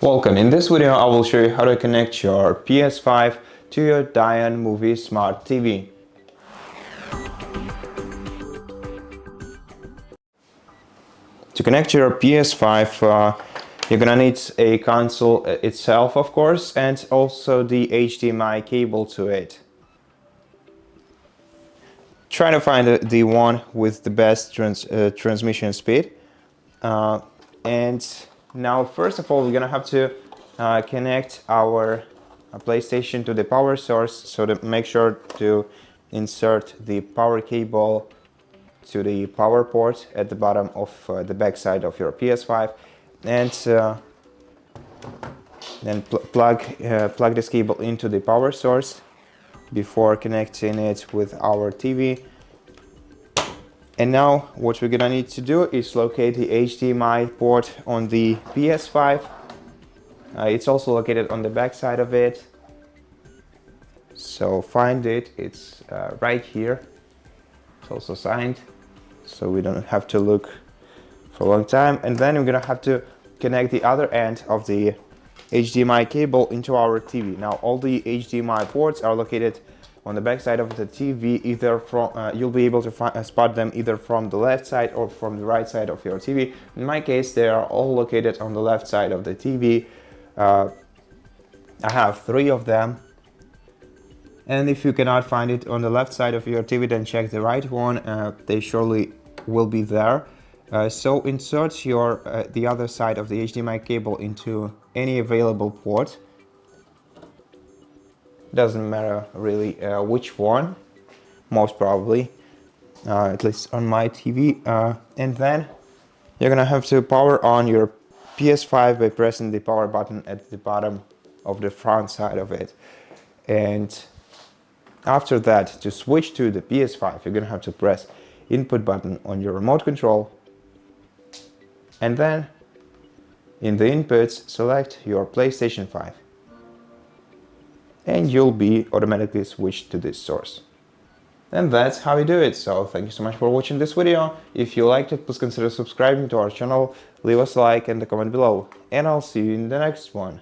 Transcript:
Welcome. In this video I will show you how to connect your PS5 to your DYON Movie Smart TV. To connect your PS5 you're gonna need a console itself, of course, and also the HDMI cable to it. Try to find the one with the best transmission speed. And now, first of all, we're gonna have to connect our PlayStation to the power source, so to make sure to insert the power cable to the power port at the bottom of the back side of your PS5, and then plug this cable into the power source before connecting it with our TV. And now what we're gonna need to do is locate the HDMI port on the PS5. It's also located on the back side of it. So find it, it's right here. It's also signed, so we don't have to look for a long time. And then we're gonna have to connect the other end of the HDMI cable into our TV. Now all the HDMI ports are located on the back side of the TV, either from you'll be able to spot them either from the left side or from the right side of your TV. In my case, they are all located on the left side of the TV. I have 3 of them, and if you cannot find it on the left side of your TV, then check the right one. They surely will be there. So insert the other side of the HDMI cable into any available port. Doesn't matter really which one, most probably, at least on my TV. And then you're gonna have to power on your PS5 by pressing the power button at the bottom of the front side of it. And after that, to switch to the PS5, you're gonna have to press input button on your remote control, and then in the inputs select your PlayStation 5. And you'll be automatically switched to this source. And that's how you do it. So thank you so much for watching this video. If you liked it, please consider subscribing to our channel, leave us a like and a comment below, and I'll see you in the next one.